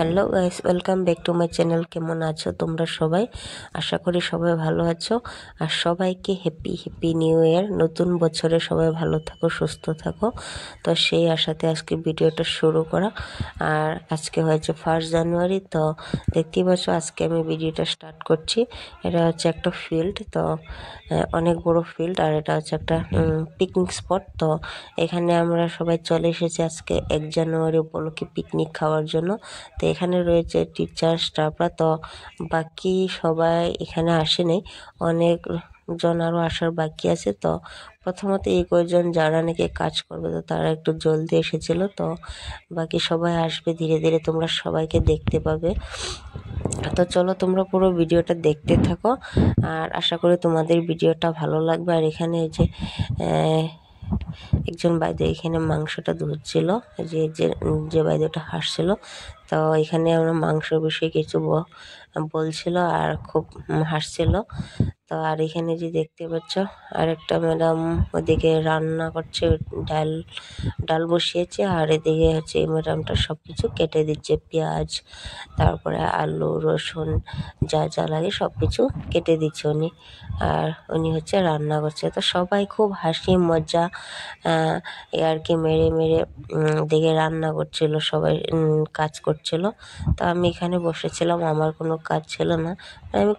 Hello guys, welcome back to my channel. কেমন আছো তোমরা সবাই? আশা করি সবাই ভালো আছো। আর সবাইকে হ্যাপি হ্যাপি নিউ ইয়ার। নতুন বছরে সবাই ভালো থাকো, সুস্থ থাকো। তো সেই আশাতে আজকে ভিডিওটা শুরু করা। আর আজকে হয়েছে 1 জানুয়ারি। তো দেখতেই পাচ্ছ আজকে আমি ভিডিওটা স্টার্ট করছি। এটা হচ্ছে একটা ফিল্ড, তো অনেক বড় ফিল্ড। আর এটা হচ্ছে একটা পিকনিক স্পট। তো এখানে আমরা সবাই চলে এসেছি আজকে 1 জানুয়ারি উপলক্ষে পিকনিক খাওয়ার জন্য। তো এখানে রয়েছে টিচার স্টাফরা। তো বাকি সবাই এখানে আসেনি, অনেক জন আরও আসার বাকি আছে। তো প্রথমত এই কয়েকজন যারা নাকি কাজ করবে, তো তারা একটু জলদি এসেছিল। তো বাকি সবাই আসবে ধীরে ধীরে, তোমরা সবাইকে দেখতে পাবে। তো চলো তোমরা পুরো ভিডিওটা দেখতে থাকো, আর আশা করি তোমাদের ভিডিওটা ভালো লাগবে। আর এখানে এই যে একজন বাইদে এখানে মাংসটা ধুচ্ছিল, যে যে যে বাইদেটা হাসছিল। তো এখানে আমরা মাংসর বিষয়ে কিছু বলছিল আর খুব হাসছিল। তো আর এখানে যে দেখতে পাচ্ছ আরেকটা ম্যাডাম ওদিকে রান্না করছে, ডাল ডাল বসিয়েছে। আর এদিকে হচ্ছে এই ম্যাডামটা সব কিছু কেটে দিচ্ছে, পেঁয়াজ, তারপরে আলু, রসুন, যা যা লাগে সব কিছু কেটে দিচ্ছে উনি। আর উনি হচ্ছে রান্না করছে। তো সবাই খুব হাসি মজা আর কি মেরে মেরে দেখে রান্না করছিল, সবাই কাজ করছিল। তো আমি এখানে বসেছিলাম, আমার কোনো কাজ ছিল না, আমি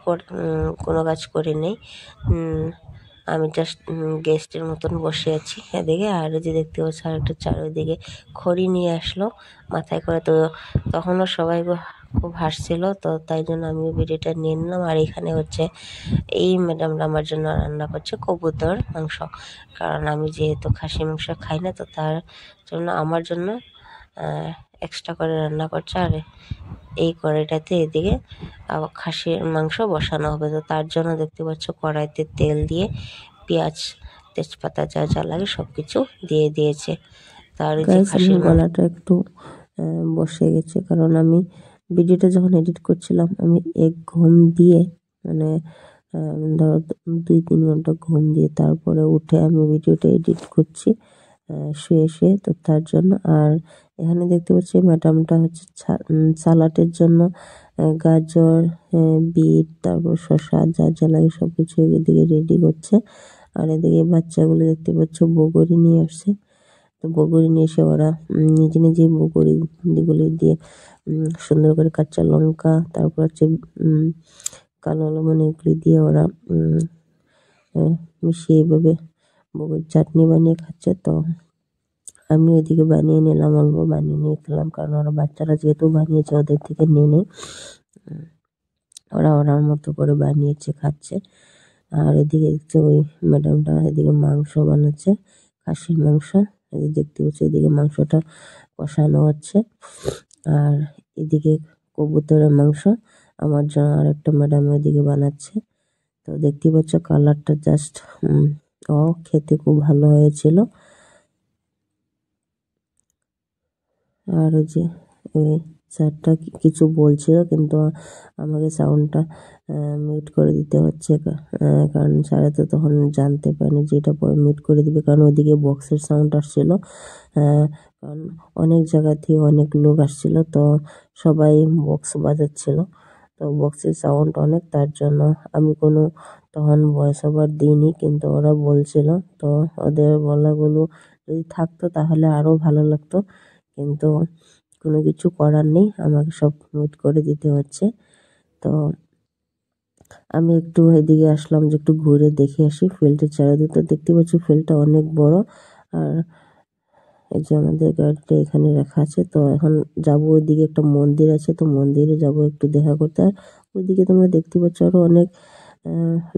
কোনো কাজ করিনি। আমি জাস্ট গেস্টের মতন বসে আছি এদিকে। আর যে দেখতে পাচ্ছি আরেকটা চারিদিকে খড়ি নিয়ে আসলো মাথায় করে। তো তখনও সবাই খুব হাসছিল, তো তাই জন্য আমি ভিডিওটা নিয়ে নিলাম। আর এখানে হচ্ছে এই ম্যাডামরা আমার জন্য রান্না করছে কবুতর মাংস, কারণ আমি যেহেতু খাসি মাংস খাই না, তো তার জন্য আমার জন্য এক্সট্রা করে রান্না করছে। আর এই কড়াইটাতে এদিকে আবার খাসির মাংস বসানো হবে। তো তার জন্য দেখতে পাচ্ছ কড়াইতে তেল দিয়ে পেঁয়াজ, তেজপাতা, যা যা লাগে সব কিছু দিয়ে দিয়েছে। তার যে খাসির গলাটা একটু বসে গেছে, কারণ আমি ভিডিওটা যখন এডিট করছিলাম আমি এক ঘুম দিয়ে মানে ধরো 2-3 ঘন্টা ঘুম দিয়ে তারপরে উঠে আমি ভিডিওটা এডিট করছি শুয়ে শুয়ে। তো তার জন্য। আর এখানে দেখতে পাচ্ছি ম্যাডামটা হচ্ছে সালাটের জন্য গাজর, বিট, তারপর শসা, যা যা লাগে সব কিছু এদিকে রেডি করছে। আর এদিকে বাচ্চাগুলো দেখতে পাচ্ছ বগরি নিয়ে আসছে। তো বগরি নিয়ে এসে ওরা নিজে নিজেই বগরিগুলি দিয়ে সুন্দর করে কাঁচা লঙ্কা, তারপর হচ্ছে কালো লবণ এগুলি দিয়ে ওরা মিশিয়ে এভাবে বগরির চাটনি বানিয়ে খাচ্ছে। তো আমি ওইদিকে বানিয়ে নিলাম, অল্প বানিয়ে নিয়ে খেলাম, কারণ ওরা বাচ্চারা যেহেতু বানিয়েছে ওদের থেকে নিয়ে ওরা ওরার মতো করে বানিয়েছে, খাচ্ছে। আর এদিকে দেখছে ওই ম্যাডামটা এদিকে মাংস বানাচ্ছে, খাসির মাংস। দেখতে পাচ্ছি এদিকে মাংসটা কষানো হচ্ছে। আর এদিকে কবুতরের মাংস আমার জন্য আর একটা ম্যাডাম ওইদিকে বানাচ্ছে। তো দেখতে পাচ্ছ কালারটা জাস্ট খেতে খুব ভালো হয়েছিল। আর ওই যে স্যারটা কিছু বলছিল, কিন্তু আমাকে সাউন্ডটা মিউট করে দিতে হচ্ছে, কারণ স্যারে তো তখন জানতে পারেনি যে এটা পরে মিউট করে দিবে, কারণ ওইদিকে বক্সের সাউন্ড আসছিল। কারণ অনেক জায়গা থেকে অনেক লোক আসছিল, তো সবাই বক্স বাজাচ্ছিল। তো বক্সের সাউন্ড অনেক, তার জন্য আমি কোনো তখন ভয়েস ওভার দিইনি, কিন্তু ওরা বলছিল। তো ওদের বলাগুলো যদি থাকতো তাহলে আরও ভালো লাগতো, কিন্তু কোনো কিছু করার নেই, আমাকে সব মিউট করে দিতে হচ্ছে। তো আমি একটু এদিকে আসলাম যে একটু ঘুরে দেখে আসি ফিল্ডের চারিদিকে। তো দেখতে পাচ্ছি ফিল্ডটা অনেক বড়। আর এই যে আমাদের গাড়িটা এখানে রাখা আছে। তো এখন যাবো ওইদিকে, একটা মন্দির আছে, তো মন্দিরে যাব একটু দেখা করতে। আর ওইদিকে তোমরা দেখতে পাচ্ছ আরো অনেক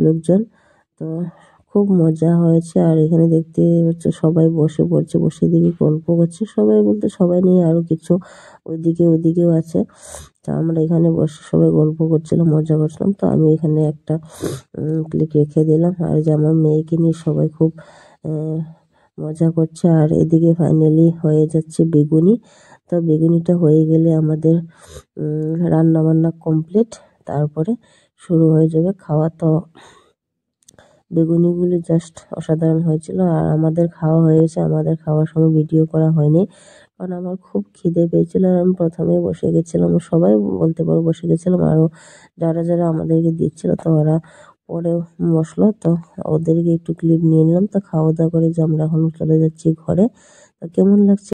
লোকজন। তো খুব মজা হয়েছে। আর এখানে দেখতে পাচ্ছ সবাই বসে পড়ছে, বসে এদিকে গল্প করছে, সবাই বলতে সবাই নিয়ে আরো কিছু ওইদিকেও আছে। তো আমরা এখানে বসে সবাই গল্প করছিলাম, মজা করছিলাম। তো আমি এখানে একটা ক্লিক রেখে দিলাম। আর যে আমার মেয়েকে নিয়ে সবাই খুব মজা করছে। আর এদিকে ফাইনালি হয়ে যাচ্ছে বেগুনি। তো বেগুনিটা হয়ে গেলে আমাদের রান্না বান্না কমপ্লিট, তারপরে শুরু হয়ে যাবে খাওয়া। তো বেগুনিগুলি জাস্ট অসাধারণ হয়েছিল। আর আমাদের খাওয়া হয়ে গেছে, আমাদের খাওয়ার সময় ভিডিও করা হয়নি, কারণ আমার খুব খিদে পেয়েছিল আর আমি প্রথমেই বসে গেছিলাম। সবাই বলতে পারো বসে গেছিলাম। আরো যারা আমাদেরকে দিচ্ছিল তো ওরা পরে বসলো। তো ওদেরকে একটু ক্লিপ নিয়ে নিলাম। তো খাওয়া-দাওয়া করে যে আমরা এখন চলে যাচ্ছি ঘরে। তো কেমন লাগছে